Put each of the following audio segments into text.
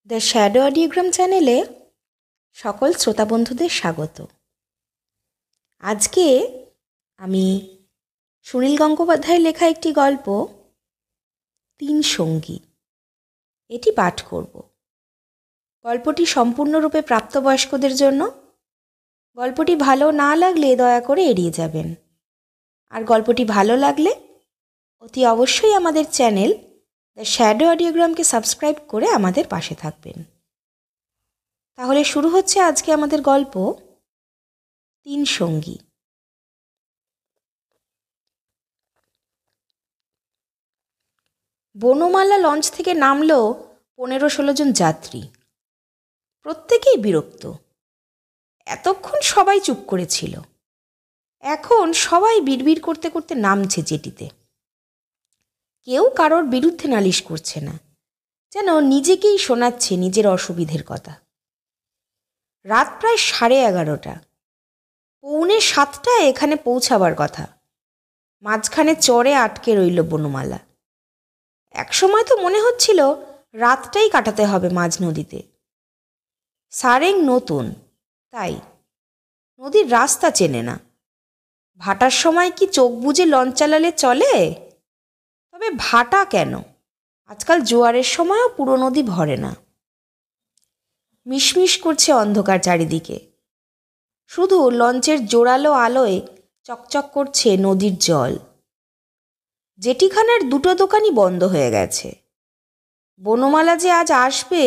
The shadow অডিওগ্রাম চ্যানেলে সকল শ্রোতা বন্ধুদের স্বাগত। আজকে আমি সুনীল গঙ্গোপাধ্যায়ের লেখা একটি গল্প তিন সঙ্গী এটি পাঠ করব। গল্পটি সম্পূর্ণরূপে প্রাপ্তবয়স্কদের জন্য। গল্পটি ভালো না লাগলে দয়া করে এড়িয়ে যাবেন। আর গল্পটি ভালো লাগলে অতি অবশ্যই আমাদের চ্যানেল দ্য শ্যাডো অডিওগ্রামকে সাবস্ক্রাইব করে আমাদের পাশে থাকবেন। তাহলে শুরু হচ্ছে আজকে আমাদের গল্প তিন সঙ্গী। বনমালা লঞ্চ থেকে নামলো 15-16 জন যাত্রী। প্রত্যেকেই বিরক্ত। এতক্ষণ সবাই চুপ করেছিল, এখন সবাই বিড়বিড় করতে করতে নামছে জেটিতে। কেউ কারোর বিরুদ্ধে নালিশ করছে না, যেন নিজেকেই শোনাচ্ছে নিজের অসুবিধের কথা। রাত প্রায় 11:30। 6:45 এখানে পৌঁছাবার কথা। মাঝখানে চরে আটকে রইল বনমালা। একসময় তো মনে হচ্ছিল রাতটাই কাটাতে হবে মাঝ নদীতে। সারেং নতুন, তাই নদীর রাস্তা চেনে না। ভাটার সময় কি চোখ বুজে লঞ্চ চালালে চলে? তবে ভাটা কেন, আজকাল জোয়ারের সময়ও পুরো নদী ভরে না। মিশমিশ করছে অন্ধকার চারিদিকে। শুধু লঞ্চের জোরালো আলোয় চকচক করছে নদীর জল। জেটিখানার দুটো দোকানই বন্ধ হয়ে গেছে। বনমালা যে আজ আসবে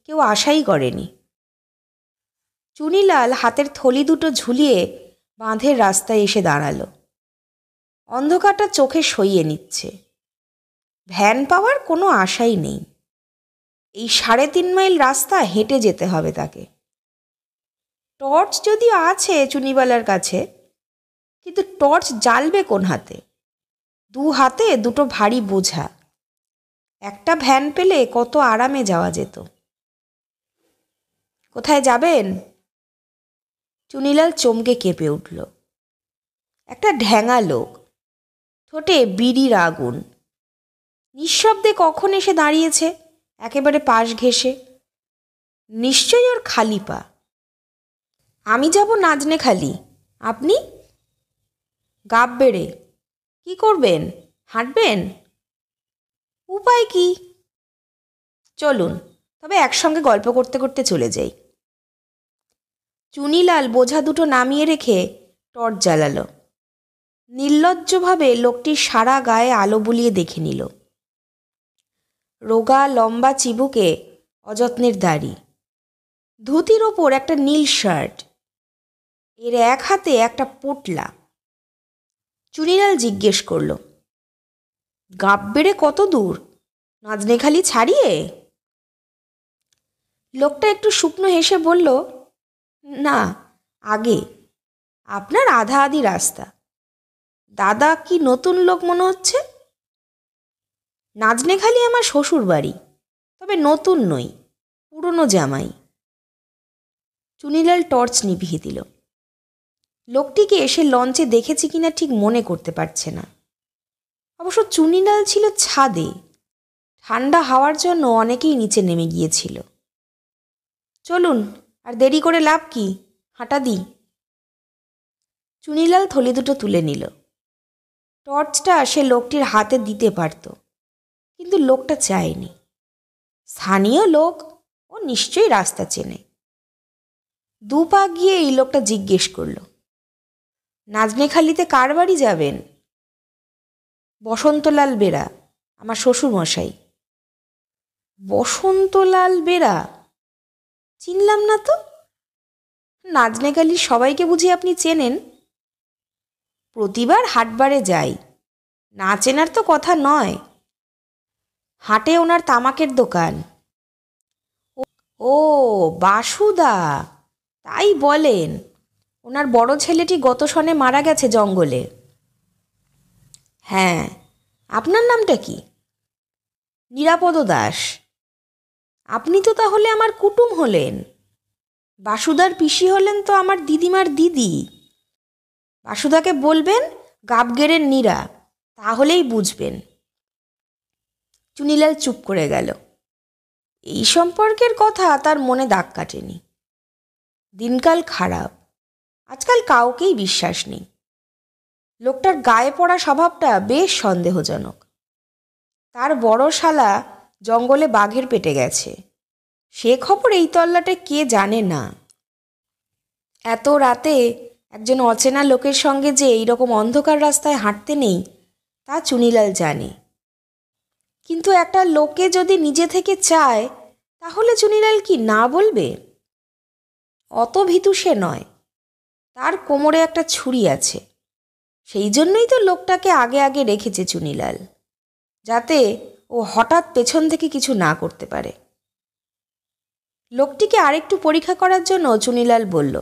কেউ আশাই করেনি। চুনিলাল হাতের থলি দুটো ঝুলিয়ে বাঁধের রাস্তায় এসে দাঁড়ালো। অন্ধকারটা চোখে সইয়ে নিচ্ছে। ভ্যান পাওয়ার কোনো আশাই নেই। এই 3.5 মাইল রাস্তা হেঁটে যেতে হবে তাকে। টর্চ যদিও আছে চুনিবালার কাছে, কিন্তু টর্চ জ্বালবে কোন হাতে? 2 হাতে দুটো ভারী বোঝা। একটা ভ্যান পেলে কত আরামে যাওয়া যেত। কোথায় যাবেন? চুনিলাল চমকে কেঁপে উঠল। একটা ঢ্যাঙা লোক, ঠোঁটে বিড়ির আগুন, নিঃশব্দে কখন এসে দাঁড়িয়েছে একেবারে পাশ ঘেঁষে। নিশ্চয়ই ওর খালি পা। আমি যাব নাজনেখালি, আপনি? গাব বেড়ে। কি করবেন? হাঁটবেন? উপায় কি? চলুন তবে একসঙ্গে গল্প করতে করতে চলে যাই। চুনিলাল বোঝা দুটো নামিয়ে রেখে টর্চ জ্বালালো। নির্লজ্জভাবে লোকটির সারা গায়ে আলো বুলিয়ে দেখে নিল। রোগা লম্বা চিবুকে অযত্নের দাড়ি, ধুতির ওপর একটা নীল শার্ট, এর এক হাতে একটা পোটলা। চুনিলাল জিজ্ঞেস করল, গাব বেড়ে কত দূর? নাজনেখালি ছাড়িয়ে? লোকটা একটু শুকনো হেসে বলল, না, আগে, আপনার আধা আধি রাস্তা। দাদা কি নতুন লোক মনে হচ্ছে? নাজনেখালি আমার শ্বশুর বাড়ি, তবে নতুন নই, পুরনো জামাই। চুনিলাল টর্চ নিভিয়ে দিল। লোকটিকে এসে লঞ্চে দেখেছি কিনা ঠিক মনে করতে পারছে না। অবশ্য চুনিলাল ছিল ছাদে, ঠান্ডা হাওয়ার জন্য অনেকেই নিচে নেমে গিয়েছিল। চলুন, আর দেরি করে লাভ কি, হাঁটা দিই। চুনিলাল থলি দুটো তুলে নিল। টর্চটা সে লোকটির হাতে দিতে পারত, কিন্তু লোকটা চায়নি। স্থানীয় লোক, ও নিশ্চয়ই রাস্তা চেনে। 2 পা গিয়ে এই লোকটা জিজ্ঞেস করল, নাজনেখালিতে কার বাড়ি যাবেন? বসন্তলাল বেরা, আমার শ্বশুর মশাই। বসন্তলাল বেরা? চিনলাম না তো। নাজনেখালির সবাইকে বুঝি আপনি চেনেন? প্রতিবার হাটবারে যাই, না চেনার তো কথা নয়। হাটে ওনার তামাকের দোকান। ও বাসুদা, তাই বলেন। ওনার বড় ছেলেটি গত সনে মারা গেছে জঙ্গলে। হ্যাঁ, আপনার নামটা কি? নিরাপদ দাস। আপনি তো তাহলে আমার কুটুম হলেন। বাসুদার পিসি হলেন তো আমার দিদিমার দিদি। বাসুদাকে বলবেন গাবগেরের নীরা, তাহলেই বুঝবেন। চুনিলাল চুপ করে গেল। এই সম্পর্কের কথা তার মনে দাগ কাটেনি। দিনকাল খারাপ, আজকাল কাউকেই বিশ্বাস নেই। লোকটার গায়ে পড়া স্বভাবটা বেশ সন্দেহজনক। তার বড় শালা জঙ্গলে বাঘের পেটে গেছে, সে খবর এই তল্লাটে কে জানে না। এত রাতে একজন অচেনা লোকের সঙ্গে যে এইরকম অন্ধকার রাস্তায় হাঁটতে নেই তা চুনিলাল জানে। কিন্তু একটা লোকে যদি নিজে থেকে চায় তাহলে চুনিলাল কি না বলবে? অত ভীতু সে নয়, তার কোমরে একটা ছুরি আছে। সেই জন্যই তো লোকটাকে আগে আগে রেখেছে চুনিলাল, যাতে ও হঠাৎ পেছন থেকে কিছু না করতে পারে। লোকটিকে আরেকটু পরীক্ষা করার জন্য চুনিলাল বলল,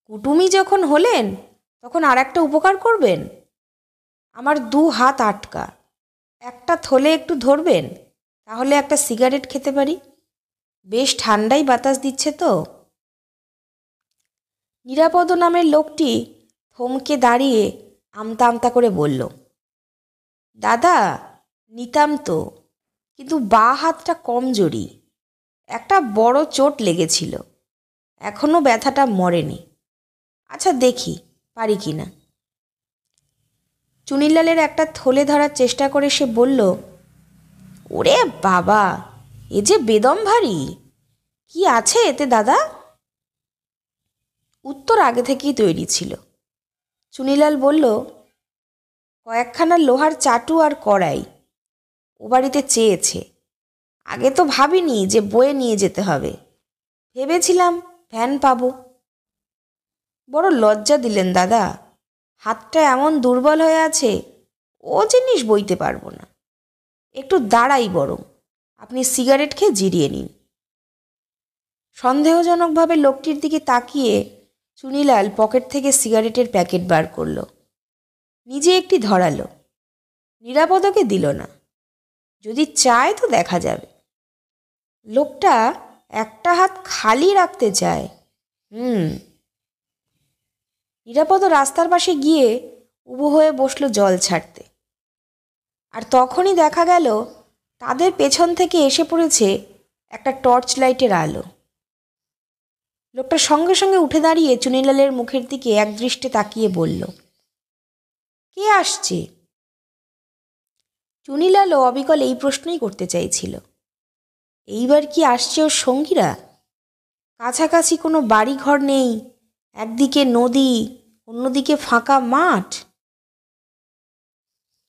কুটুমি যখন হলেন তখন আর একটা উপকার করবেন। আমার 2 হাত আটকা, একটা থলে একটু ধরবেন, তাহলে একটা সিগারেট খেতে পারি। বেশ ঠান্ডাই বাতাস দিচ্ছে তো। নিরাপদ নামের লোকটি থমকে দাঁড়িয়ে আমতা আমতা করে বলল, দাদা নিতাম তো, কিন্তু বাঁ হাতটা কমজোরি, একটা বড় চোট লেগেছিল, এখনও ব্যথাটা মরেনি। আচ্ছা দেখি পারি কি না। চুনিলালের একটা থলে ধরার চেষ্টা করে সে বলল, ওরে বাবা, এ যে বেদম ভারী, কি আছে এতে দাদা? উত্তর আগে থেকেই তৈরি ছিল। চুনিলাল বলল, কয়েকখানা লোহার চাটু আর কড়াই। ও বাড়িতে চেয়েছে। আগে তো ভাবিনি যে বয়ে নিয়ে যেতে হবে, ভেবেছিলাম ভ্যান পাবো। বড় লজ্জা দিলেন দাদা, হাতটা এমন দুর্বল হয়ে আছে, ও জিনিস বইতে পারবো না। একটু দাঁড়াই বরং, আপনি সিগারেট খেয়ে জিরিয়ে নিন। সন্দেহজনকভাবে লোকটির দিকে তাকিয়ে চুনিলাল পকেট থেকে সিগারেটের প্যাকেট বার করল, নিজে একটি ধরালো। নিরাপদকে দিল না, যদি চায় তো দেখা যাবে। লোকটা একটা হাত খালি রাখতে চায়। নিরাপদ রাস্তার পাশে গিয়ে উবু হয়ে বসলো জল ছাড়তে। আর তখনই দেখা গেল তাদের পেছন থেকে এসে পড়েছে একটা টর্চ লাইটের আলো। লোকটা সঙ্গে সঙ্গে উঠে দাঁড়িয়ে চুনিলালের মুখের দিকে একদৃষ্টে তাকিয়ে বলল, কে আসছে? চুনিলালও অবিকল এই প্রশ্নই করতে চাইছিল। এইবার কি আসছে ওর সঙ্গীরা? কাছাকাছি কোনো বাড়ি ঘর নেই, একদিকে নদী, অন্যদিকে ফাঁকা মাঠ।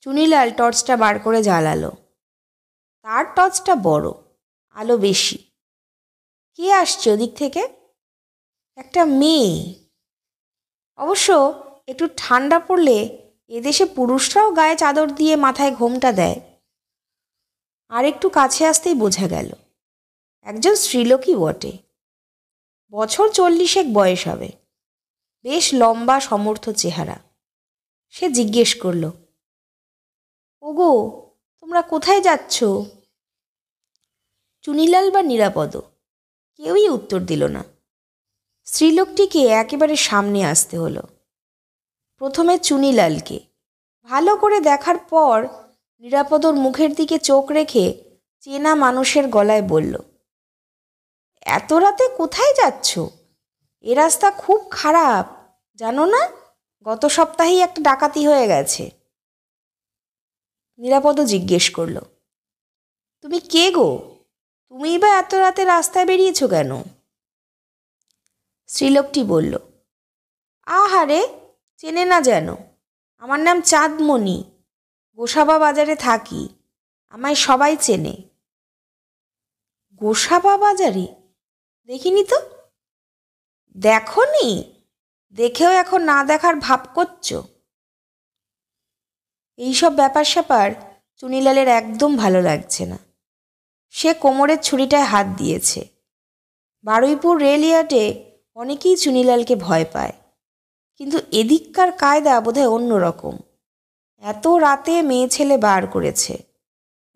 চুনিলাল টর্চটা বার করে জ্বালালো। তার টর্চটা বড়, আলো বেশি। কে আসছে ওদিক থেকে? একটা মেয়ে। অবশ্য একটু ঠান্ডা পড়লে এদেশে পুরুষরাও গায়ে চাদর দিয়ে মাথায় ঘোমটা দেয়। আর একটু কাছে আসতেই বোঝা গেল একজন স্ত্রীলোকই বটে। বছর 40 বয়স হবে, বেশ লম্বা সমর্থ চেহারা। সে জিজ্ঞেস করল, ওগো, তোমরা কোথায় যাচ্ছ? চুনিলাল বা নিরাপদ কেউই উত্তর দিল না। স্ত্রীলোকটিকে একেবারে সামনে আসতে হলো। প্রথমে চুনিলালকে, ভালো করে দেখার পর নিরাপদর মুখের দিকে চোখ রেখে চেনা মানুষের গলায় বলল, এত রাতে কোথায় যাচ্ছ? এ রাস্তা খুব খারাপ, জানো না? গত সপ্তাহেই একটা ডাকাতি হয়ে গেছে। নিরাপদ জিজ্ঞেস করল, তুমি কে গো? তুমিই বা এত রাতে রাস্তায় বেরিয়েছ কেন? স্ত্রীলোকটি বলল, আহারে, চেনে না যেন? আমার নাম চাঁদমণি, গোসাবা বাজারে থাকি, আমায় সবাই চেনে। গোসাবা বাজারে? দেখিনি তো। দেখনি? দেখেও এখন না দেখার ভাব করছো? এইসব ব্যাপার স্যাপার চুনিলালের একদম ভালো লাগছে না। সে কোমরের ছুরিটায় হাত দিয়েছে। বারুইপুর রেলইয়ার্ডে অনেকেই চুনিলালকে ভয় পায়, কিন্তু এদিককার কায়দা বোধহয় অন্যরকম। এত রাতে মেয়ে ছেলে বার করেছে,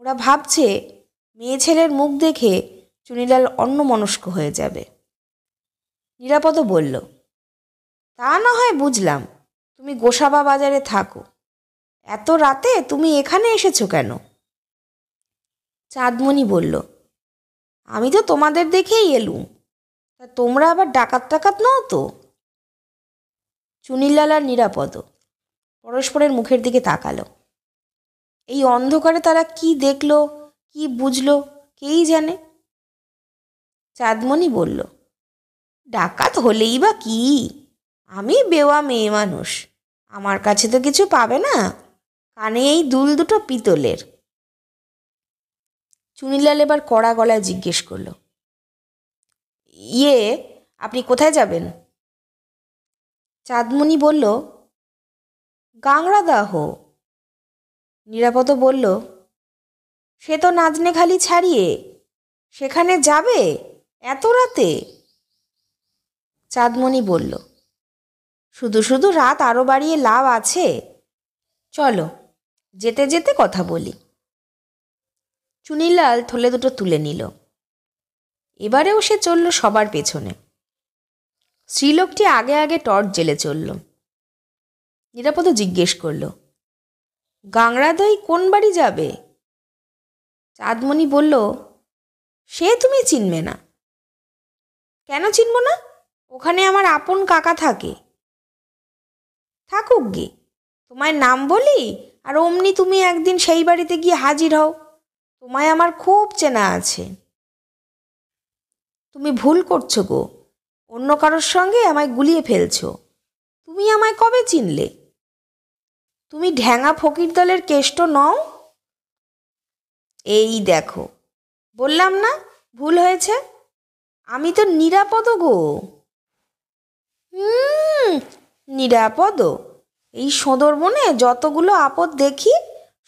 ওরা ভাবছে মেয়ে ছেলের মুখ দেখে চুনিলাল অন্যমনস্ক হয়ে যাবে। নিরাপদ বলল, তা না হয় বুঝলাম, তুমি গোসাবা বাজারে থাকো, এত রাতে তুমি এখানে এসেছো কেন? চাঁদমণি বলল, আমি তো তোমাদের দেখেই এলুম, তা তোমরা আবার ডাকাত টাকাত নও তো? চুনিলাল আর নিরাপদ পরস্পরের মুখের দিকে তাকালো। এই অন্ধকারে তারা কি দেখলো, কি বুঝলো, কেই জানে। চাঁদমণি বলল, ডাকাত হলেই বা কি, আমি বেওয়া মেয়ে মানুষ, আমার কাছে তো কিছু পাবে না, কানে এই দুল দুটো পিতলের। চুনিলাল এবার কড়া গলায় জিজ্ঞেস করলো, আপনি কোথায় যাবেন? চাঁদমণি বলল, গাংড়াদাহ। নিরাপদ বলল, সে তো নাজনে খালি ছাড়িয়ে, সেখানে যাবে এত রাতে? চাঁদমণি বলল, শুধু শুধু রাত আরও বাড়িয়ে লাভ আছে, চলো যেতে যেতে কথা বলি। চুনিলাল থলে দুটো তুলে নিল। এবারেও সে চলল সবার পেছনে। স্ত্রীলোকটি আগে আগে টর্চ জেলে চলল। নিরাপদ জিজ্ঞেস করল, গাংড়াদই কোন বাড়ি যাবে? চাঁদমণি বলল, সে তুমি চিনবে না। কেন চিনব না? ওখানে আমার আপন কাকা থাকে। থাকুক গে, তোমায় নাম বলি আর অমনি তুমি একদিন সেই বাড়িতে গিয়ে হাজির হও, তোমায় আমার খুব চেনা আছে। তুমি ভুল করছো গো, অন্য কারোর সঙ্গে আমায় গুলিয়ে ফেলছো। তুমি আমায় কবে চিনলে? তুমি ঢ্যাঙা ফকির দলের কেষ্ট নও? এই দেখো, বললাম না ভুল হয়েছে, আমি তো নিরাপদ গো। নিরাপদ? এই সোঁদরবনে যতগুলো আপদ দেখি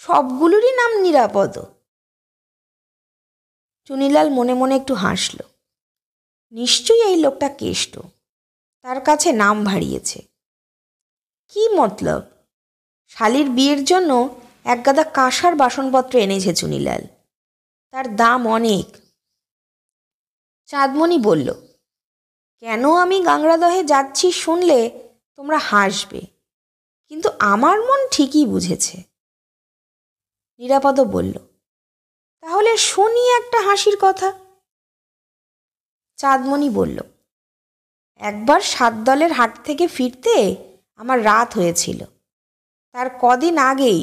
সবগুলোরই নাম নিরাপদ। চুনিলাল মনে মনে একটু হাসল। নিশ্চয়ই এই লোকটা কেষ্ট, তার কাছে নাম ভারিয়েছে। কি মতলব? শালির বিয়ের জন্য একগাদা কাঁসার বাসনপত্র এনেছে চুনিলাল, তার দাম অনেক। চাঁদমণি বলল, কেন আমি গাংড়াদহে যাচ্ছি শুনলে তোমরা হাসবে, কিন্তু আমার মন ঠিকই বুঝেছে। নিরাপদ বলল, তাহলে শুনি একটা হাসির কথা। চাঁদমণি বলল, একবার 7 দলের হাট থেকে ফিরতে আমার রাত হয়েছিল। তার কদিন আগেই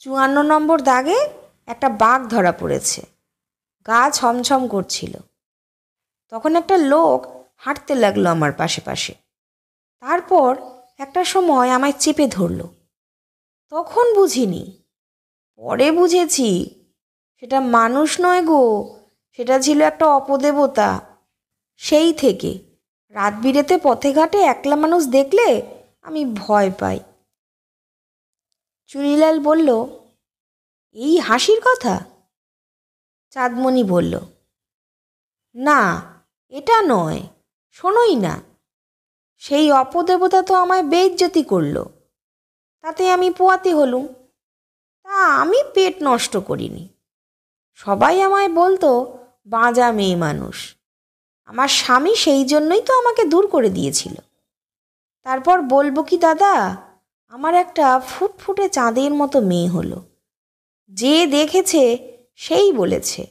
54 নম্বর দাগে একটা বাঘ ধরা পড়েছে, গা ছমছম করছিল। তখন একটা লোক হাঁটতে লাগলো আমার পাশে পাশে, তারপর একটা সময় আমায় চেপে ধরল। তখন বুঝিনি, পরে বুঝেছি সেটা মানুষ নয় গো, সেটা ছিল একটা অপদেবতা। সেই থেকে রাত বিরেতে পথে ঘাটে একলা মানুষ দেখলে আমি ভয় পাই। চুনিলাল বলল, এই হাসির কথা? চাঁদমণি বলল, না এটা নয়, শোনোই না। সেই অপদেবতা তো আমায় বেইজ্জতি করল, তাতে আমি পোয়াতি হলুম। তা আমি পেট নষ্ট করিনি। সবাই আমায় বলতো বাঁজা মেয়ে মানুষ। আমার স্বামী সেই জন্যই তো আমাকে দূর করে দিয়েছিল। তারপর বলবো কি দাদা, আমার একটা ফুটফুটে চাঁদের মতো মেয়ে হলো। যে দেখেছে সেই বলেছে,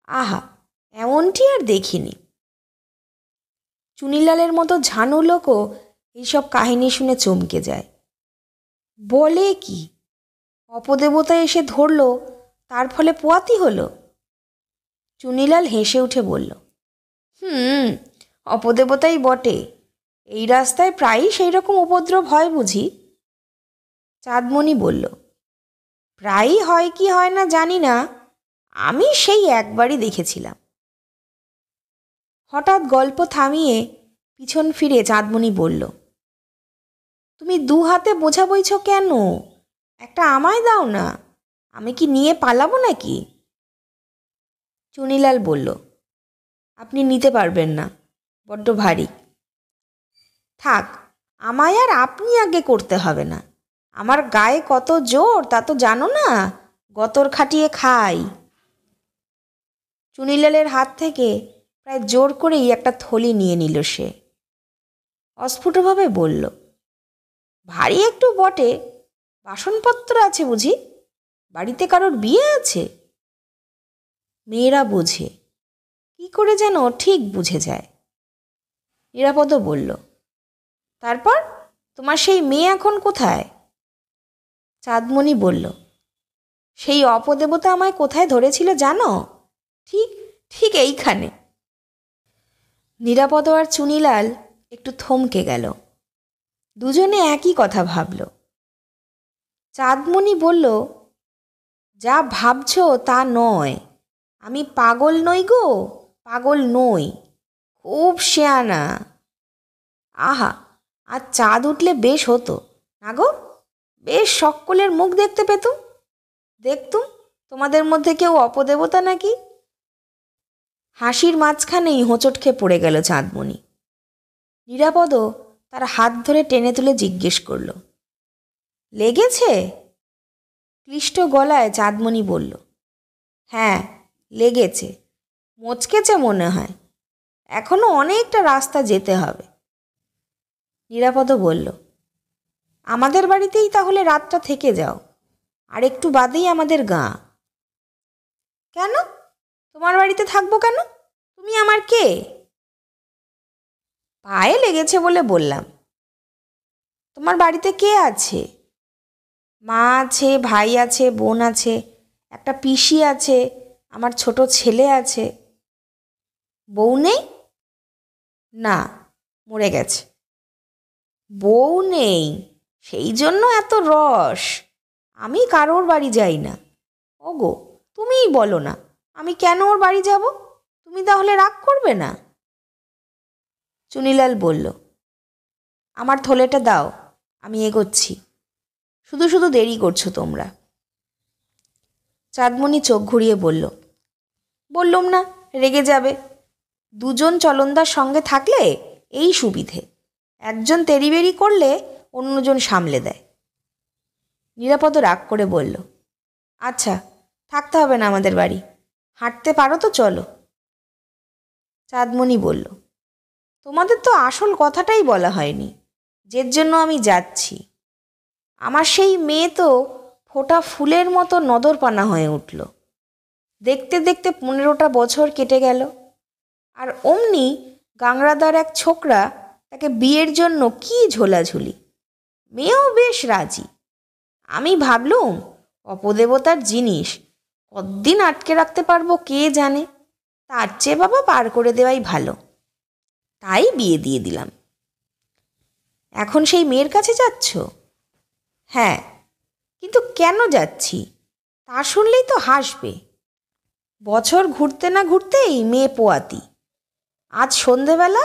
আহা এমনটি আর দেখিনি। চুনিলালের মতো ঝানু লোকও এইসব কাহিনী শুনে চমকে যায়। বলে কি, অপদেবতা এসে ধরল, তার ফলে পোয়াতি হলো? চুনিলাল হেসে উঠে বলল, অপদেবতাই বটে। এই রাস্তায় প্রায়ই সেই রকম উপদ্রব হয় বুঝি? চাঁদমণি বলল, প্রায়ই হয় কি হয় না জানি না, আমি সেই একবারই দেখেছিলাম। হঠাৎ গল্প থামিয়ে পিছন ফিরে চাঁদমণি বলল, তুমি 2 হাতে বোঝা বইছ কেন? একটা আমায় দাও না, আমি কি নিয়ে পালাবো নাকি? চুনিলাল বলল, আপনি নিতে পারবেন না, বড্ড ভারী। থাক, আমায় আর আপনি আগে করতে হবে না। আমার গায়ে কত জোর তা তো জানো না, গতর খাটিয়ে খাই। চুনিলালের হাত থেকে প্রায় জোর করেই একটা থলি নিয়ে নিল সে। অস্ফুটভাবে বলল, ভারী একটু বটে, বাসনপত্র আছে বুঝি? বাড়িতে কারোর বিয়ে আছে? মেয়েরা বোঝে, কি করে যেন ঠিক বুঝে যায়। নিরাপদ বলল, তারপর তোমার সেই মেয়ে এখন কোথায়? চাঁদমণি বলল, সেই অপদেবতা আমায় কোথায় ধরেছিল জানো? ঠিক ঠিক এইখানে। নিরাপদ আর চুনিলাল একটু থমকে গেল। দুজনে একই কথা ভাবল। চাঁদমণি বলল, যা ভাবছ তা নয়, আমি পাগল নই গো, পাগল নই, খুব শেয়ানা। আহা, আর চাঁদ উঠলে বেশ হতো না গো, বেশ সকলের মুখ দেখতে পেতুম, দেখতুম তোমাদের মধ্যে কেউ অপদেবতা নাকি। হাসির মাঝখানেই হোঁচট খেয়ে পড়ে গেল চাঁদমণি। নিরাপদ তার হাত ধরে টেনে তুলে জিজ্ঞেস করল, লেগেছে? ক্লিষ্ট গলায় চাঁদমণি বলল, হ্যাঁ লেগেছে, মচকেছে মনে হয়, এখনো অনেকটা রাস্তা যেতে হবে। নিরাপদ বলল, আমাদের বাড়িতেই তাহলে রাতটা থেকে যাও, আর একটু বাদেই আমাদের গাঁ। কেন? তোমার বাড়িতে থাকবো কেন? তুমি আমার কে? পায়ে লেগেছে বলে বললাম। তোমার বাড়িতে কে আছে? মা আছে, ভাই আছে, বোন আছে, একটা পিসি আছে, আমার ছোট ছেলে আছে। বউ নেই? না, মরে গেছে। বউ নেই, সেই জন্য এত রস। আমি কারোর বাড়ি যাই না। ওগো, তুমিই বলো না, আমি কেন ওর বাড়ি যাব? তুমি তাহলে রাগ করবে না? চুনিলাল বলল, আমার থলেটা দাও, আমি এগোচ্ছি, শুধু শুধু দেরি করছো তোমরা। চাঁদমণি চোখ ঘুরিয়ে বলল, বললুম না, রেগে যাবে। দুজন চলনদার সঙ্গে থাকলে এই সুবিধে, একজন তেড়িবেড়ি করলে অন্যজন সামলে দেয়। নিরাপদ রাগ করে বলল, আচ্ছা, থাকতে হবে না আমাদের বাড়ি, হাঁটতে পারো তো চলো। চাঁদমণি বলল, তোমাদের তো আসল কথাটাই বলা হয়নি, যের জন্য আমি যাচ্ছি। আমার সেই মেয়ে তো ফোটা ফুলের মতো নদরপানা হয়ে উঠল। দেখতে দেখতে 15টা বছর কেটে গেল, আর অমনি গাংরাদার এক ছোকরা তাকে বিয়ের জন্য কি ঝোলাঝুলি। মেয়েও বেশ রাজি। আমি ভাবলুম, অপদেবতার জিনিস, কতদিন আটকে রাখতে পারবো কে জানে, তার চেয়ে বাবা পার করে দেওয়াই ভালো। তাই বিয়ে দিয়ে দিলাম। এখন সেই মেয়ের কাছে যাচ্ছ? হ্যাঁ, কিন্তু কেন যাচ্ছি তা শুনলেই তো হাসবে। বছর ঘুরতে না ঘুরতেই মেয়ে পোয়াতি। আজ সন্ধেবেলা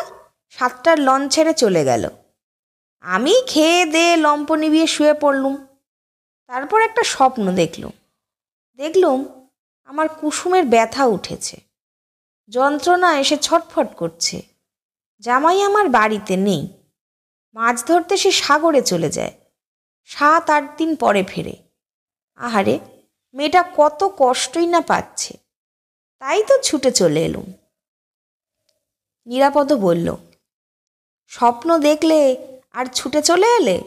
7টার লঞ্চ ছেড়ে চলে গেল। আমি খেয়ে দেয়ে লম্প নিভিয়ে শুয়ে পড়লুম। তারপর একটা স্বপ্ন দেখলুম আমার কুসুমের ব্যথা উঠেছে, যন্ত্রণা এসে ছটফট করছে। জামাই আমার বাড়িতে নেই, মাছ ধরতে সে সাগরে চলে যায়, 7-8 দিন পরে ফেরে। আহারে, মেয়েটা কত কষ্টই না পাচ্ছে, তাই তো ছুটে চলে এলুম। নিরাপদ বলল, স্বপ্ন দেখলে আর ছুটে চলে এলে?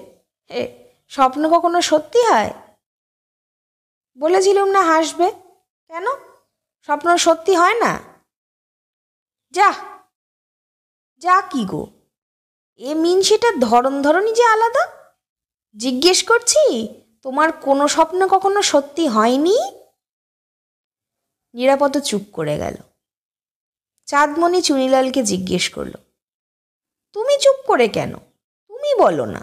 স্বপ্ন কখনো সত্যি হয়? বলেছিলুম না হাসবে, কেন স্বপ্ন সত্যি হয় না? যা যা কি গো, এ মিনসেটার ধরনই যে আলাদা। জিজ্ঞেস করছি, তোমার কোনো স্বপ্ন কখনো সত্যি হয়নি? নিরাপদ চুপ করে গেল। চাঁদমণি চুনিলালকে জিজ্ঞেস করল, তুমি চুপ করে কেন? তুমি বলো না,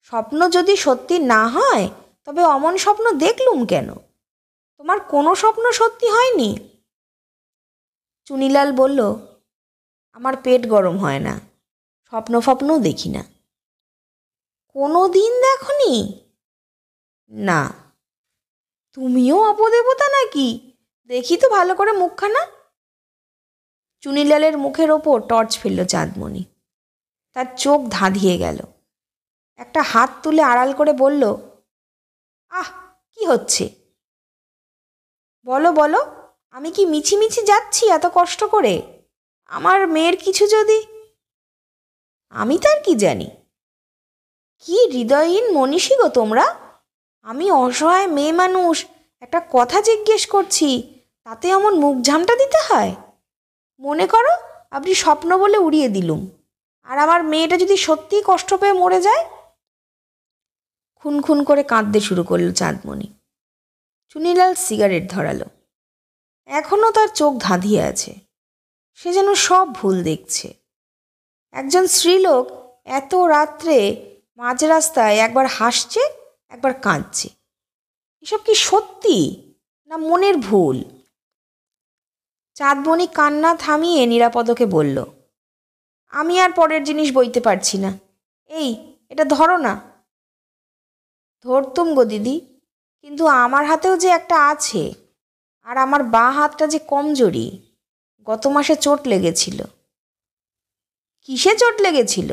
স্বপ্ন যদি সত্যি না হয় তবে অমন স্বপ্ন দেখলুম কেন? তোমার কোনো স্বপ্ন সত্যি হয়নি? চুনিলাল বলল, আমার পেট গরম হয় না, স্বপ্নও দেখি না। কোনো দিন দেখনি? না। তুমিও অপদেবতা নাকি? দেখি তো ভালো করে মুখখানা। চুনিলালের মুখের ওপর টর্চ ফেলল চাঁদমণি। তার চোখ ধাঁধিয়ে গেল। একটা হাত তুলে আড়াল করে বলল, আহ, কি হচ্ছে? বলো বলো, আমি কি মিছি যাচ্ছি এত কষ্ট করে? আমার মেয়ের কিছু যদি... আমি তার কি জানি? কি হৃদয়হীন মনীষী গো তোমরা! আমি অসহায় মেয়ে মানুষ, একটা কথা জিজ্ঞেস করছি, তাতে এমন মুখ ঝামটা দিতে হয়? মনে করো আপনি স্বপ্ন বলে উড়িয়ে দিলুম, আর আমার মেয়েটা যদি সত্যিই কষ্ট পেয়ে মরে যায়। খুন খুন করে কাঁদতে শুরু করল চাঁদমণি। চুনিলাল সিগারেট ধরালো। এখনও তার চোখ ধাঁধিয়ে আছে। সে যেন সব ভুল দেখছে। একজন স্ত্রীলোক এত রাত্রে মাঝ রাস্তায় একবার হাসছে, একবার কাঁদছে। এসব কি সত্যি না মনের ভুল? চাঁদমণি কান্না থামিয়ে নিরাপদকে বলল, আমি আর পরের জিনিস বইতে পারছি না। এই, এটা ধরো না। ধরতুম গো দিদি, কিন্তু আমার হাতেও যে একটা আছে, আর আমার বাঁ হাতটা যে কমজোরি। গত মাসে চোট লেগেছিল। কিসে চোট লেগেছিল?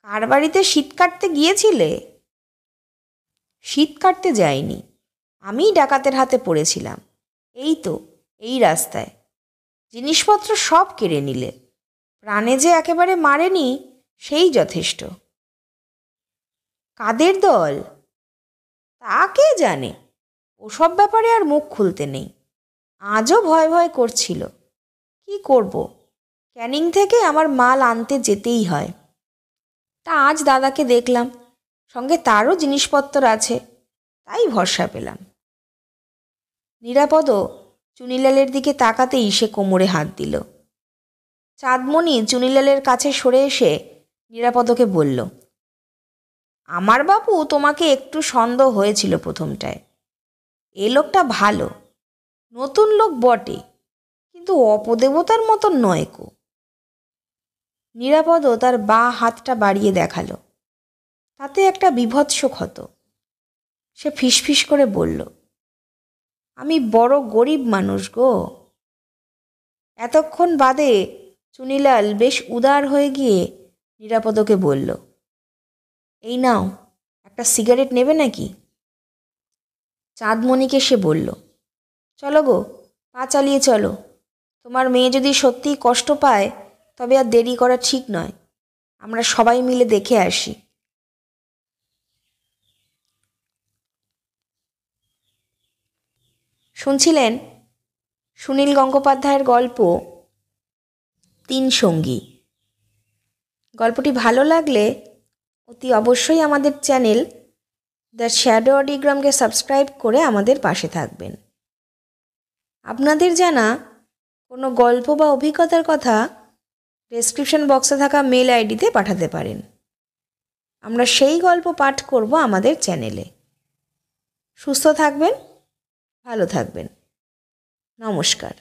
কার বাড়িতে শীত কাটতে গিয়েছিলে? শীত কাটতে যাইনি, আমি ডাকাতের হাতে পড়েছিলাম। এই তো, এই রাস্তায়। জিনিসপত্র সব কেড়ে নিলে। প্রাণে যে একেবারে মারেনি, সেই যথেষ্ট। কাদের দল? তা কে জানে। ওসব ব্যাপারে আর মুখ খুলতে নেই। আজও ভয় ভয় করছিল। কি করব, ক্যানিং থেকে আমার মাল আনতে যেতেই হয়। তা আজ দাদাকে দেখলাম, সঙ্গে তারও জিনিসপত্র আছে, তাই ভরসা পেলাম। নিরাপদ চুনিলালের দিকে তাকাতেই সে কোমরে হাত দিল। চাঁদমণি চুনিলালের কাছে সরে এসে নিরাপদকে বলল, আমার বাপু তোমাকে একটু সন্দেহ হয়েছিল প্রথমটায়। এ লোকটা ভালো, নতুন লোক বটে, কিন্তু অপদেবতার মতো নয় কো। নিরাপদ তার বাঁ হাতটা বাড়িয়ে দেখালো। তাতে একটা বীভৎস ক্ষত। সে ফিসফিস করে বলল, আমি বড় গরিব মানুষ গো। এতক্ষণ বাদে চুনিলাল বেশ উদার হয়ে গিয়ে নিরাপদকে বলল, এই নাও, একটা সিগারেট নেবে নাকি? চাঁদমণিকে সে বলল, চলো গো, পা চালিয়ে চলো। তোমার মেয়ে যদি সত্যিই কষ্ট পায়, তবে আর দেরি করা ঠিক নয়। আমরা সবাই মিলে দেখে আসি। শুনছিলেন সুনীল গঙ্গোপাধ্যায়ের গল্প তিন সঙ্গী। গল্পটি ভালো লাগলে অতি অবশ্যই আমাদের চ্যানেল দ্য শ্যাডো অডিগ্রামকে সাবস্ক্রাইব করে আমাদের পাশে থাকবেন। আপনাদের জানা কোনো গল্প বা অভিজ্ঞতার কথা ডেসক্রিপশন বক্সে থাকা মেল আইডিতে পাঠাতে পারেন। আমরা সেই গল্প পাঠ করব আমাদের চ্যানেলে। সুস্থ থাকবেন, ভালো থাকবেন। নমস্কার।